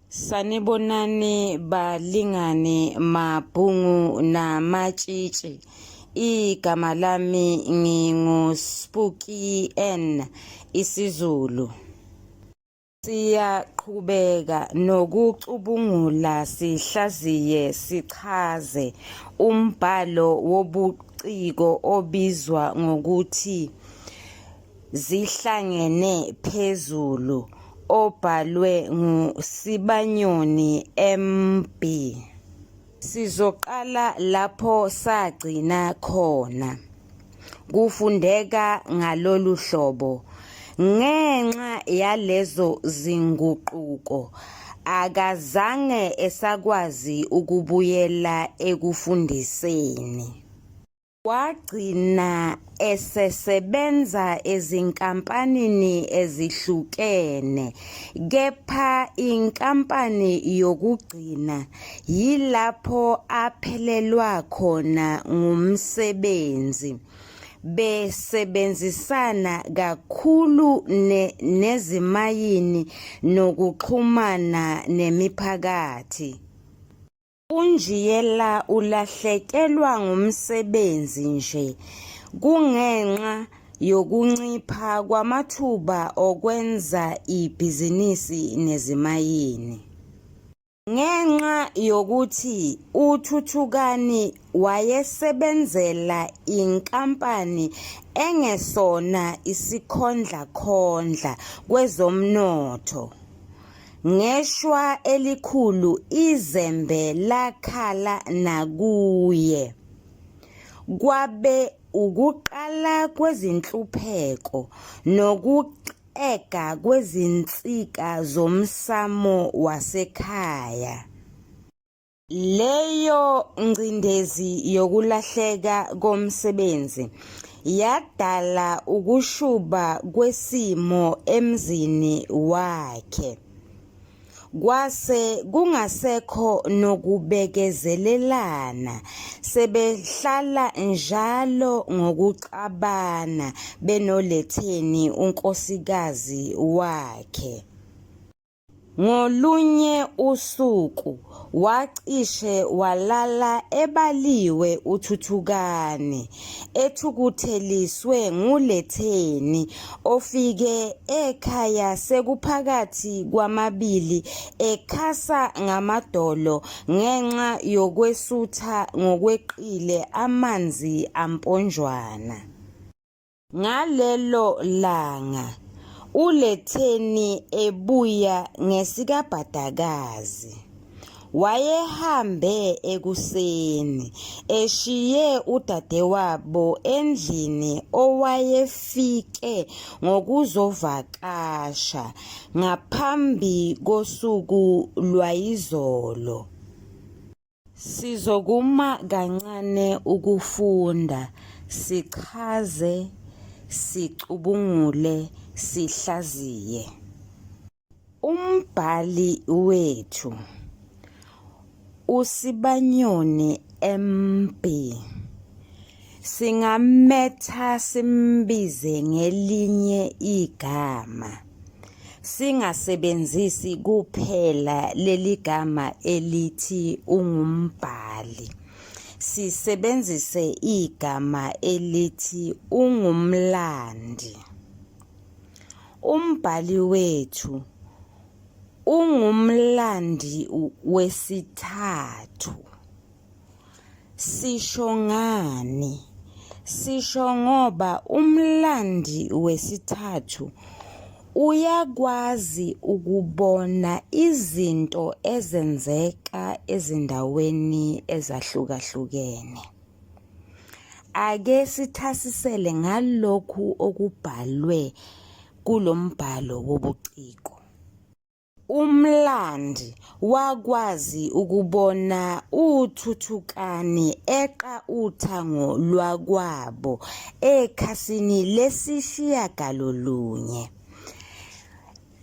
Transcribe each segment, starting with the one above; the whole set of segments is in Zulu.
Sanibonani balingani mabhungu namatshitshi. Igama lami nginguSpooky N isiZulu. Siyaqhubeka nokucubungula sihlaziye sichaze umbhalo wobuciko obizwa ngokuthi Zihlangene Phezulu obhalwe nguSibanyoni MB. Sizoqala lapho sagcina khona. Kufundeka ngalolu hlobo. Ngenxa yalezo zinguquko akazange esakwazi ukubuyela ekufundiseni. Wagcina esesebenza ezinkampanini ezihlukene, kepha inkampani yokugcina yilapho aphelelwa khona ngumsebenzi. Besebenzisana kakhulu nezimayini nokuxhumana nemiphakathi. UNjiyela ulahlekelwa ngumsebenzi nje kungenxa yokuncipha kwamathuba okwenza ibhizinisi nezimayini. Ngenxa yokuthi uThuthukani wayesebenzela inkampani engesona isikhondlakhondla kwezomnotho. Ngeshwa elikhulu izembe lakhala nakuye. Kwabe ukuqala kwezinhlupheko nokuxega kwezinsika zomsamo wasekhaya. Leyo ngcindezi yokulahleka komsebenzi yadala ukushuba kwesimo emzini wakhe. Kwase kungasekho nokubekezelelana, sebehlala njalo ngokuxabana benoLetheni unkosikazi wakhe. Ngolunye usuku wacishe walala ebaliwe uThuthukani, ethukutheliswe nguLetheni ofike ekhaya sekuphakathi kwamabili ekhasa ngamadolo ngenxa yokwesutha ngokweqile amanzi amponjwana. Ngalelo langa uLetheni ebuya ngesikabhadakazi. Wayehambe ekuseni eshiye udadewabo endlini owayefike ngokuzovakasha ngaphambi kosuku lwayizolo. Sizokuma kancane ukufunda, sichaze, sicubungule, sihlaziye. Umbhali wethu uSibanyoni MB singametha simbize ngelinye igama, singasebenzisi kuphela leli gama elithi ungumbhali, sisebenzise igama elithi ungumlandi. Umbhali wethu ungumlandi wesithathu. Sisho ngani? Sisho ngoba umlandi wesithathu uyakwazi ukubona izinto ezenzeka ezindaweni ezahlukahlukene. Ake sithasisele ngalokhu okubhalwe kulombhalo wobuciko. Umlandi wakwazi ukubona uThuthukani eqa uthango lwakwabo ekhasini lesishiyagalolunye.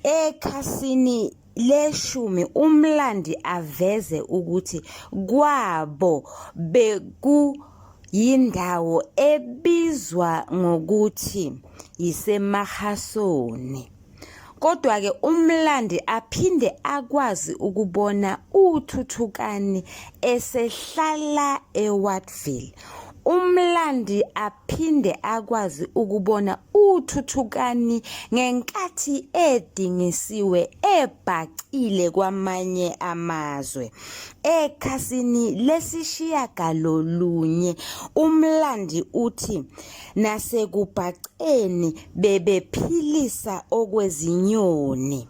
Ekhasini leshumi umlandi aveze ukuthi kwabo bekuyindawo ebizwa ngokuthi yiseMahasoni. Kodwa-ke umlandi aphinde akwazi ukubona uThuthukani esehlala eWattville. Umlandi aphinde akwazi ukubona uThuthukani ngenkathi edingisiwe ebhacile kwamanye amazwe. Ekhasini lesishiyagalolunye umlandi uthi nasekubhaceni bebephilisa okwezinyoni.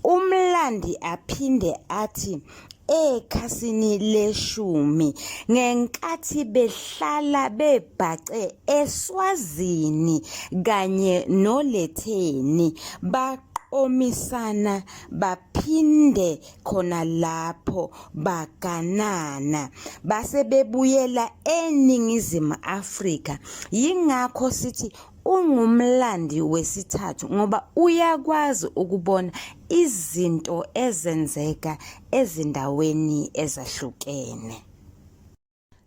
Umlandi aphinde athi ekhasini leshumi ngenkathi behlala bebhace eSwazini kanye noLetheni baqomisana baphinde khona lapho baganana base bebuyela eNingizimu Afrika. Yingakho sithi ungumlandi wesithathu ngoba uyakwazi ukubona izinto ezenzeka ezindaweni ezahlukene.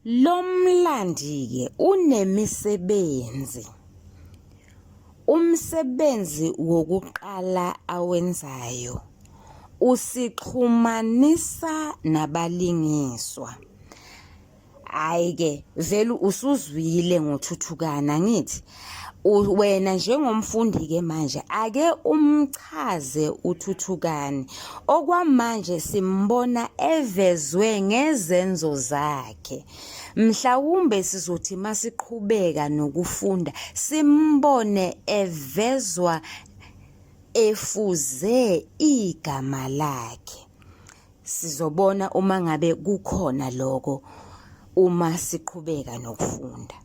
Lo mlandi-ke unemisebenzi. Umsebenzi wokuqala awenzayo usixhumanisa nabalingiswa. Hayi-ke vele usuzwile ngoThuthukana ngithi wena njengomfundi-ke manje ake umchaze uThuthukani. Okwamanje simbona evezwe ngezenzo zakhe. Mhlawumbe sizothi masiqhubeka nokufunda simbone evezwa efuze igama lakhe. Sizobona uma ngabe kukhona lokho uma siqhubeka nokufunda.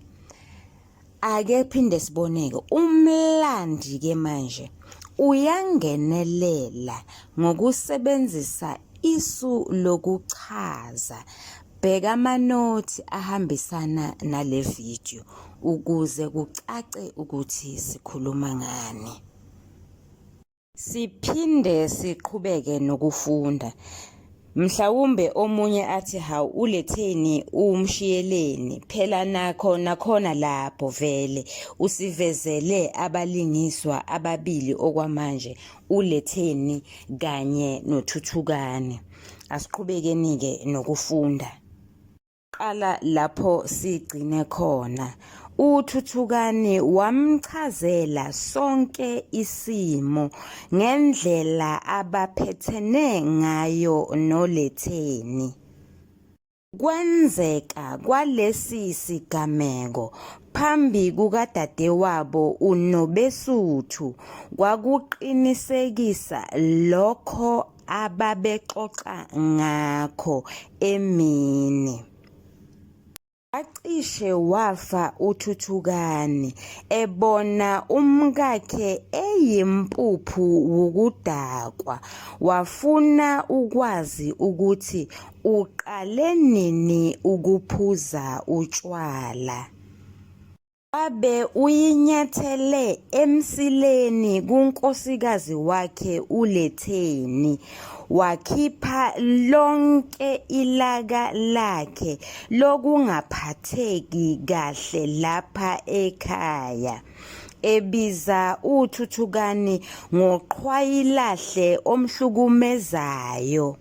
Ake phinde siboneke umlandi-ke manje uyangenelela ngokusebenzisa isu lokuchaza. Bheka amanothi ahambisana nale video ukuze kucace ukuthi sikhuluma ngani. Siphinde siqhubeke nokufunda. Mhlawumbe omunye athi hawu uLetheni umshiyeleni phela nakhona lapho vele usivezele abalingiswa ababili okwamanje uLetheni kanye noThuthukani. Asiqhubekeni-ke nokufunda. Qala lapho sigcine khona. uThuthukani wamchazela sonke isimo ngendlela abaphethene ngayo noLetheni. Kwenzeka kwalesi sigameko phambi kukadadewabo uNobesuthu kwakuqinisekisa lokho ababexoxa ngakho emini. Acishe wafa uThuthukani ebona umkakhe eyimpuphu wukudakwa. Wafuna ukwazi ukuthi uqale nini ukuphuza utshwala. Wabe uyinyathele emsileni kunkosikazi wakhe uLetheni. Wakhipha lonke ilaka lakhe lokungaphatheki kahle lapha ekhaya. Ebiza uThuthukani ngoqhwayilahle omhlukumezayo.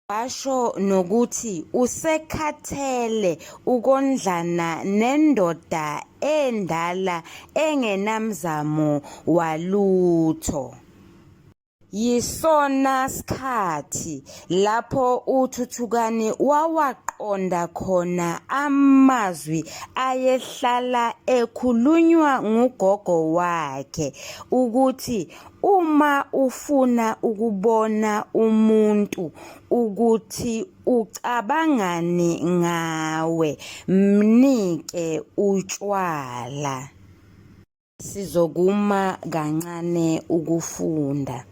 Washo nokuthi usekhathele ukondlana nendoda endala engenamzamo walutho. Yisona sikhathi lapho uThuthukani wawaqonda khona amazwi ayehlala ekhulunywa ngugogo wakhe ukuthi uma ufuna ukubona umuntu ukuthi ucabangani ngawe mnike utshwala. Sizokuma kancane ukufunda.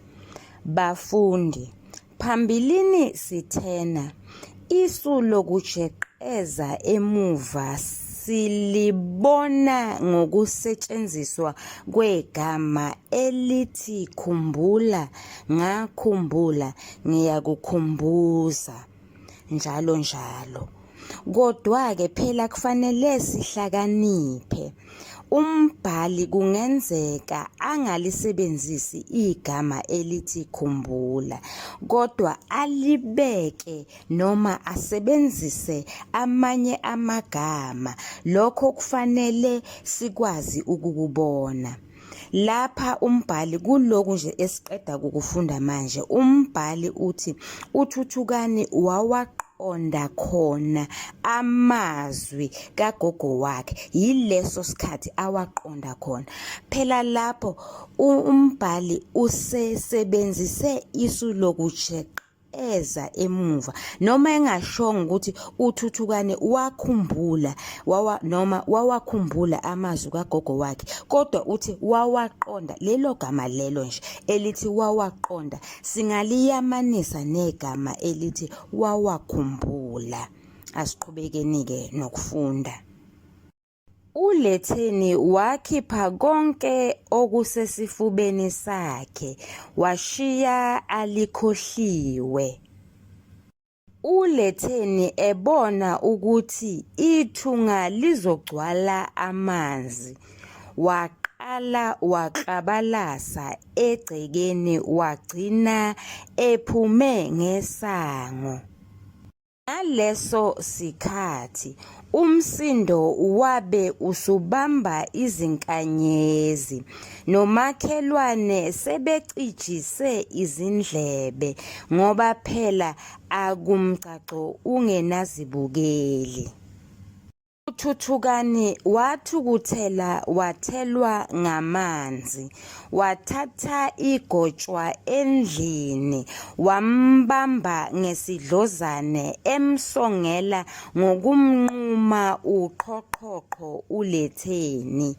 Bafundi, phambilini sithena isu lokujeqeza emuva silibona ngokusetshenziswa kwegama elithi khumbula, ngakhumbula, ngiyakukhumbuza, njalo njalo. Kodwa-ke phela kufanele sihlakaniphe. umbhali kungenzeka angalisebenzisi igama elithi khumbula, kodwa alibeke noma asebenzise amanye amagama. Lokho kufanele sikwazi ukukubona. Lapha umbhali kuloku nje esiqeda kukufunda manje, umbhali uthi uThuthukani wawaqonda khona amazwi kagogo wakhe, yileso sikhathi awaqonda khona. Phela lapho umbhali usesebenzise isu lokujeqeza emuva, noma engashongo ukuthi uThuthukani wakhumbula wawakhumbula amazwi kagogo wakhe, kodwa uthi wawaqonda. Lelo gama lelo nje elithi wawaqonda singaliyamanisa negama elithi wawakhumbula. Asiqhubekeni-ke nokufunda. uLetheni wakhipha konke okusesifubeni sakhe washiya alikhohliwe. uLetheni ebona ukuthi ithunga lizogcwala amanzi, waqala waklabalasa egcekeni wagcina ephume ngesango. Ngaleso sikhathi umsindo wabe usubamba izinkanyezi, nomakhelwane sebecijise izindlebe ngoba phela akumgcaco ungenazibukeli. uThuthukani wathukuthela wathelwa ngamanzi, wathatha igotshwa endlini, wambamba ngesidlozane emsongela ngokumnquma uqhoqhoqho uLetheni.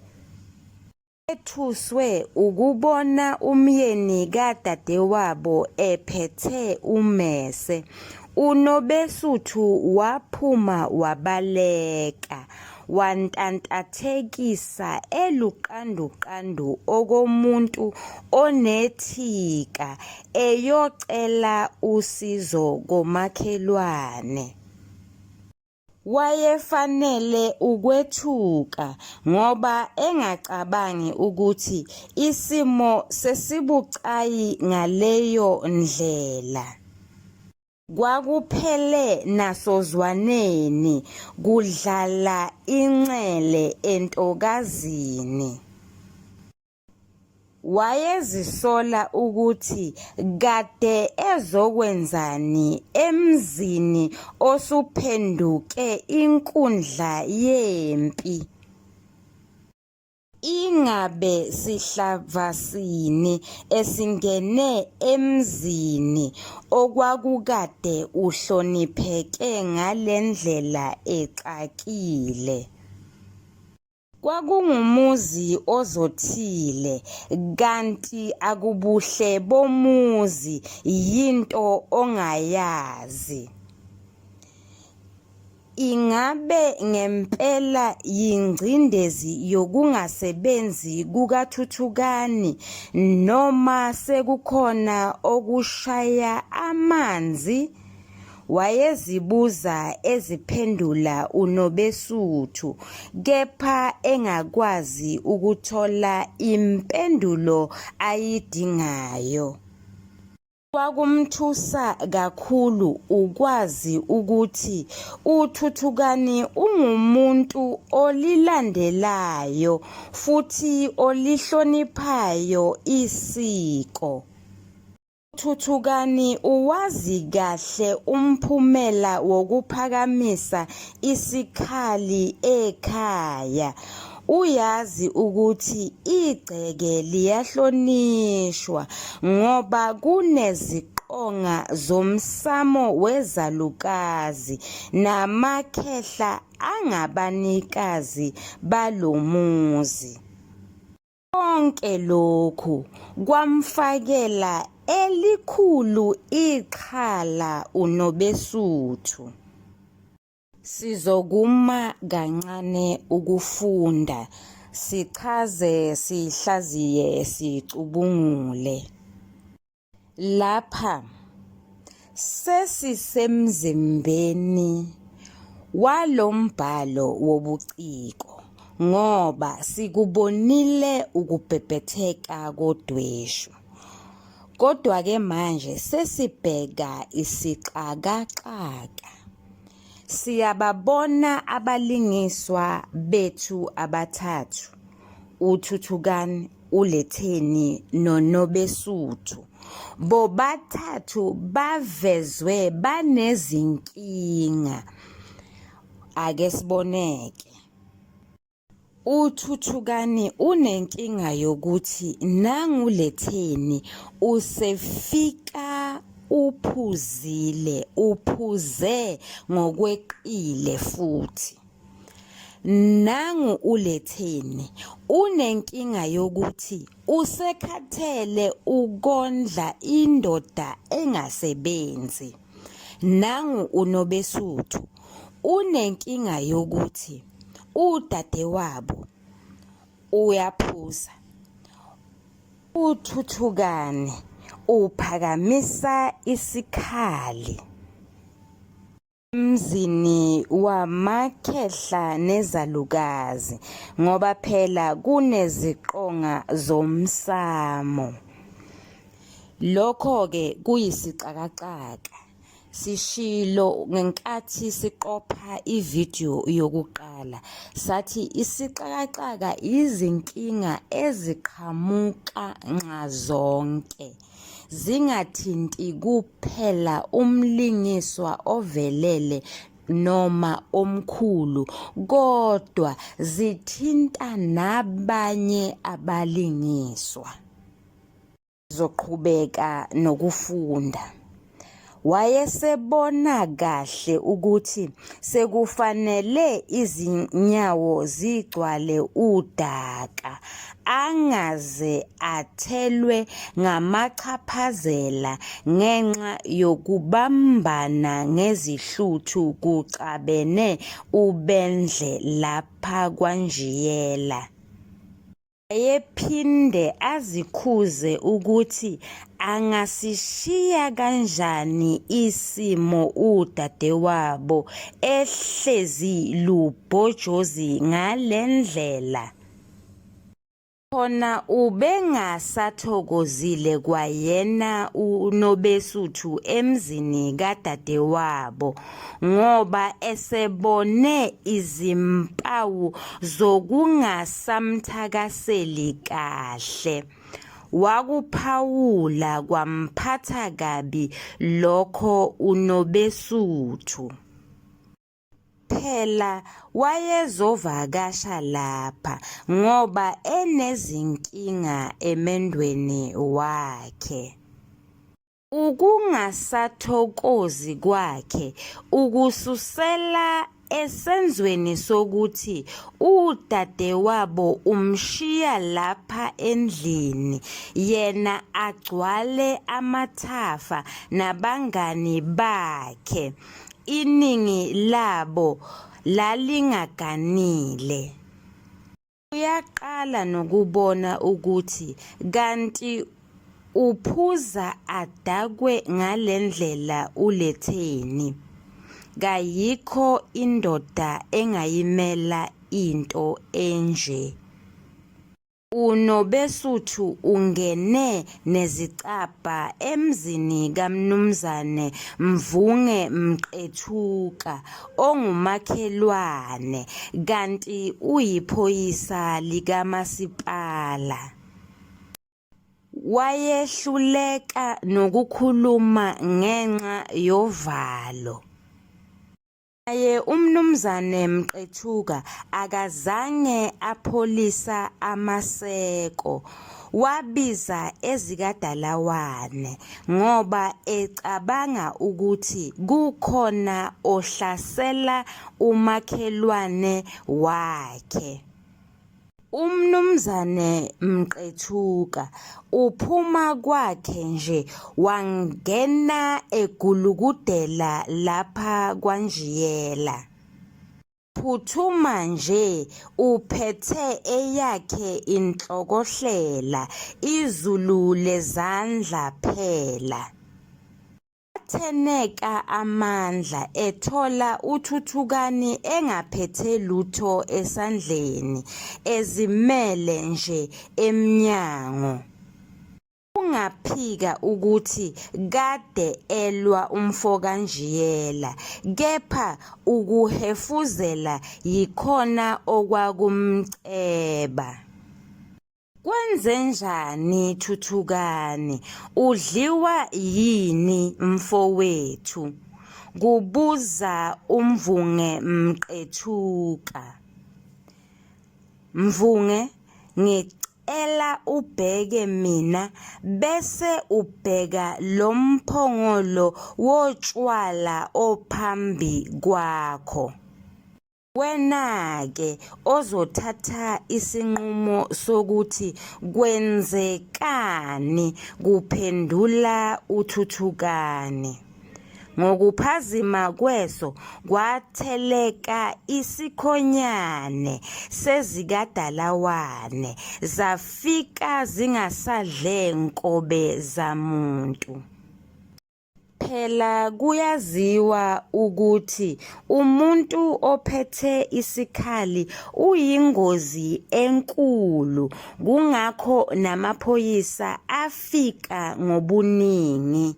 Ethuswe ukubona umyeni kadadewabo ephethe ummese, uNobesuthu waphuma wabaleka, wantantathekisa eluqanduqandu okomuntu onethika eyocela usizo komakhelwane. Wayefanele ukwethuka ngoba engacabangi ukuthi isimo sesibucayi ngaleyo ndlela. Kwakuphele nasozwaneni kudlala incele entokazini. Wayezisola ukuthi kade ezokwenzani emzini osuphenduke inkundla yempi. Ingabe sihlavasini esingene emzini okwakukade uhlonipheke ngalendlela exakile. Kwakungumuzi ozothile, kanti akubuhle bomuzi yinto ongayazi. Ingabe ngempela yingcindezi yokungasebenzi kukaThuthukani, noma sekukhona okushaya amanzi? Wayezibuza eziphendula uNobesuthu, kepha engakwazi ukuthola impendulo ayidingayo. Kwakumthusa kakhulu ukwazi ukuthi uThuthukani ungumuntu olilandelayo futhi olihloniphayo isiko. uThuthukani uwazi kahle umphumela wokuphakamisa isikhali ekhaya. Uyazi ukuthi igceke liyahlonishwa ngoba kuneziqonga zomsamo wezalukazi namakhehla angabanikazi balomuzi. Konke lokhu kwamfakela elikhulu ixhala uNobesuthu. Sizokuma kancane ukufunda, sichaze, sihlaziye, sicubungule. Lapha sesisemzimbeni walombhalo wobuciko, ngoba sikubonile ukubhebhetheka kodweshu. Kodwa-ke manje sesibheka isixakaxaka. Siyababona abalingiswa bethu abathathu, uThuthukani, uLetheni noNobesuthu. Bobathathu bavezwe banezinkinga. Ake siboneke. uThuthukani unenkinga yokuthi nanguLetheni usefika uphuzile, uphuze ngokweqile futhi. Nangu uLetheni unenkinga yokuthi usekhathele ukondla indoda engasebenzi. Nangu uNobesuthu unenkinga yokuthi udadewabo uyaphuza. uThuthukani uphakamisa isikhali emzini wamakhehla nezalukazi ngoba phela kuneziqonga zomsamo. Lokho-ke kuyisixakaxaka. Sishilo ngenkathi siqopha ividiyo yokuqala sathi isixakaxaka izinkinga eziqhamuka nxazonke, zingathinti kuphela umlingiswa ovelele noma omkhulu, kodwa zithinta nabanye abalingiswa. Zoqhubeka nokufunda. Wayesebona kahle ukuthi sekufanele izinyawo zigcwale udaka, angaze athelwe ngamachaphazela ngenxa yokubambana ngezihluthu kucabene uBendle lapha kwaNjiyela. Wayephinde azikhuze ukuthi angasishiya kanjani isimo udadewabo ehlezi lubhojozi ngalendlela. Khona ubengasathokozile kwayena uNobesuthu emzini kadadewabo ngoba esebone izimpawu zokungasamthakaseli kahle. Wakuphawula kwamphatha kabi lokho uNobesuthu. Phela wayezovakasha lapha ngoba enezinkinga emendweni wakhe. Ukungasathokozi kwakhe ukususela esenzweni sokuthi udadewabo umshiya lapha endlini, yena agcwale amathafa nabangani bakhe. Iningi labo lalingaganile. Uyaqala nokubona ukuthi kanti uphuza adakwe ngalendlela uLetheni. Kayikho indoda engayimela into enje. uNobesuthu ungene nezicabha emzini kaMnumzane Mvunge Mqethuka ongumakhelwane kanti uyiphoyisa likamasipala. Wayehluleka nokukhuluma ngenxa yovalo. Naye uMnumzane Mqethuka akazange apholisa amaseko, wabiza ezikadalawane ngoba ecabanga ukuthi kukhona ohlasela umakhelwane wakhe. uMnumzane Mqethuka uphuma kwakhe nje wangena egulukudela lapha kwaNjiyela. Phuthuma nje uphethe eyakhe inhlokohlela, izulu lezandla phela. watheneka amandla ethola uThuthukani engaphethe lutho esandleni ezimele nje emnyango. Ungaphika ukuthi kade elwa umfokaNjiyela, kepha ukuhefuzela yikhona okwakumceba. Kwenzenjani Thuthukani? Udliwa yini mfowethu? Kubuza uMvunge Mqethuka. Mvunge, ngicela ubheke mina bese ubheka lo mphongolo wotshwala ophambi kwakho. Wena-ke ozothatha isinqumo sokuthi kwenzekani, kuphendula uThuthukani. Ngokuphazima kweso kwatheleka isikhonyane sezikadalawane zafika zingasadle nkobe zamuntu. Phela kuyaziwa ukuthi umuntu ophethe isikhali uyingozi enkulu, kungakho namaphoyisa afika ngobuningi.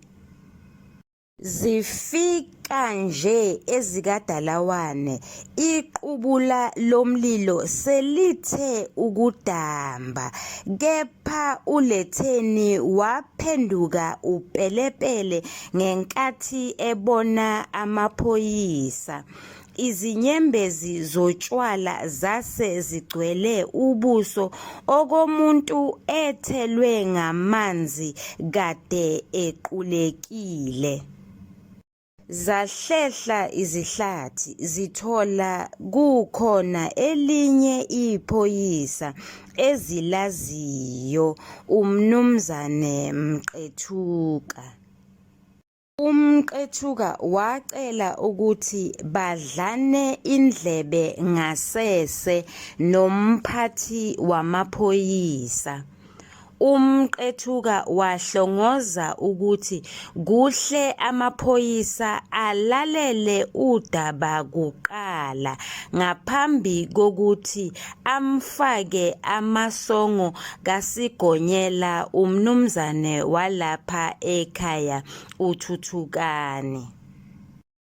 Zifika nje ezikadalawane, iqubula lomlilo selithe ukudamba, kepha uLetheni waphenduka upelepele ngenkathi ebona amaphoyisa. Izinyembezi zotshwala zase zigcwele ubuso okomuntu ethelwe ngamanzi kade equlekile. Zahlehla izihlathi zithola kukhona elinye iphoyisa ezilaziyo, uMnumzane Mqethuka. UMqethuka wacela ukuthi badlane indlebe ngasese nomphathi wamaphoyisa. UMqethuka wahlongoza ukuthi kuhle amaphoyisa alalele udaba kuqala ngaphambi kokuthi amfake amasongo kaSigonyela uMnumzane walapha ekhaya uThuthukani.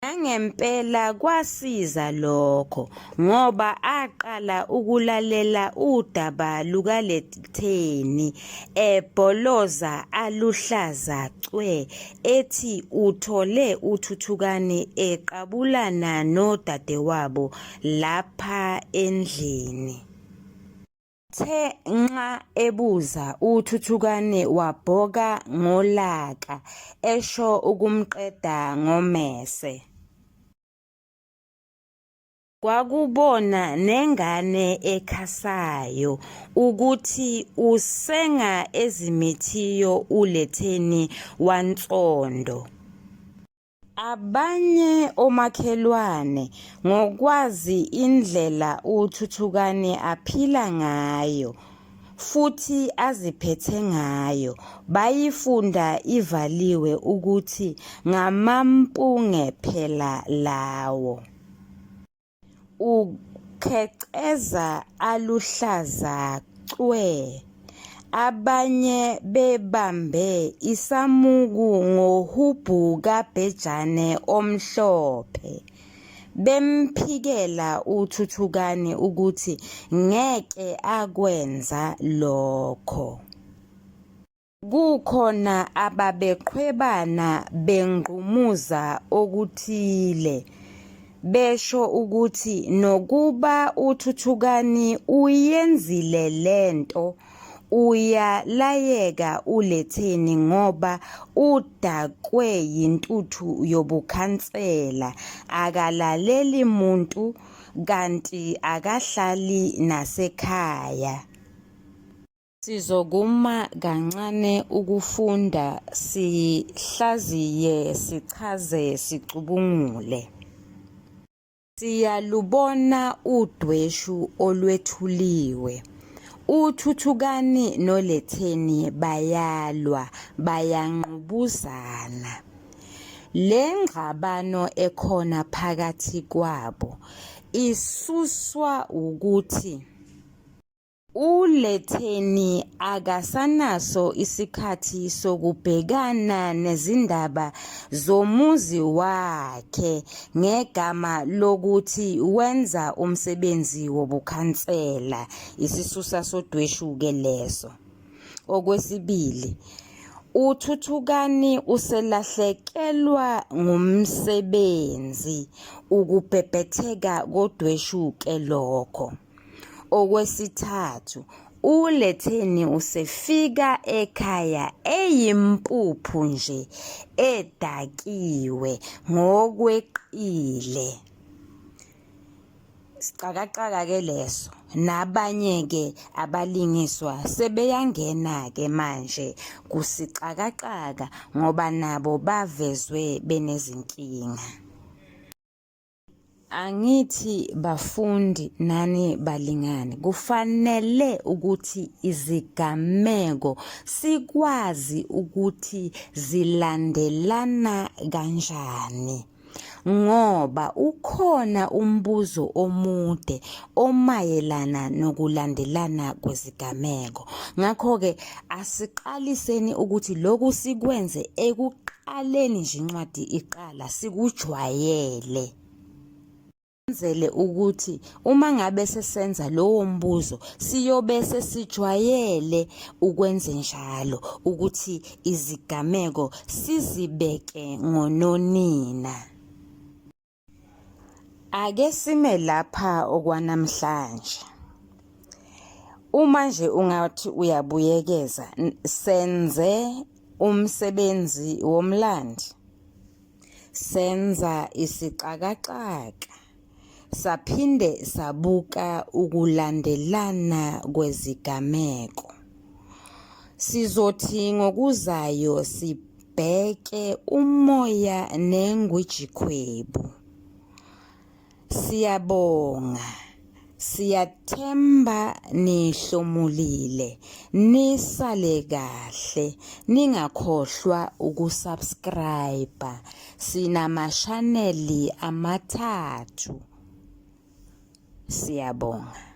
Nangempela kwasiza lokho ngoba aqala ukulalela udaba lukaLetheni ebholoza aluhlaza cwe ethi uthole uThuthukani eqabulana nodadewabo lapha endlini. The nxa ebuza uThuthukani wabhoka ngolaka esho ukumqeda ngomese. Kwakubona nengane ekhasayo ukuthi usenga ezimithiyo uLetheni waNtsondo. Abanye omakhelwane ngokwazi indlela uThuthukani aphila ngayo futhi aziphethe ngayo bayifunda ivaliwe ukuthi ngamampunge phela lawo. Ukheqeza aluhlaza cwe, abanye bebambe isamuku ngohubhu kabhejane omhlophe, bemphikela uThuthukani ukuthi ngeke akwenza lokho. Kukhona ababeqhwebana bengqumuza okuthile, besho ukuthi nokuba uThuthukani uyenzile lento, uyalayeka uLetheni ngoba udakwe yintuthu yobukhansela, akalaleli muntu kanti akahlali nasekhaya. Sizokuma kancane ukufunda, sihlaziye, sichaze, sicubungule. Siyalubona udweshu olwethuliwe. uThuthukani noLetheni bayalwa, bayangqubuzana. Le ngxabano ekhona phakathi kwabo isuswa ukuthi uLetheni akasanaso isikhathi sokubhekana nezindaba zomuzi wakhe ngegama lokuthi wenza umsebenzi wobukhansela, isisusa sodweshu-ke leso. Okwesibili, uThuthukani uselahlekelwa ngumsebenzi, ukubhebhetheka kodweshu-ke lokho. Okwesithathu, uLetheni usefika ekhaya eyimpuphu nje edakiwe ngokweqile. Sixakaxaka-ke leso. Nabanye-ke abalingiswa sebeyangena-ke manje kusixakaxaka ngoba nabo bavezwe benezinkinga. Angithi bafundi nani balingani, kufanele ukuthi izigameko sikwazi ukuthi zilandelana kanjani, ngoba ukhona umbuzo omude omayelana nokulandelana kwezigameko. Ngakho-ke asiqaliseni ukuthi lokhu sikwenze ekuqaleni nje incwadi iqala sikujwayele. Kwenzele ukuthi uma ngabe sesenza lowo mbuzo siyobe sesijwayele ukwenze njalo ukuthi izigameko sizibeke ngononina. Ake sime lapha okwanamhlanje. Uma nje ungathi uyabuyekeza, senze umsebenzi womlandi, senza isixakaxaka, saphinde sabuka ukulandelana kwezigameko. Sizothi ngokuzayo sibheke umoya nengwijikhwebu. Siyabonga, siyathemba nihlomulile, nisale kahle, ningakhohlwa ukusubscribe. Sinamashaneli 3. Siyabonga.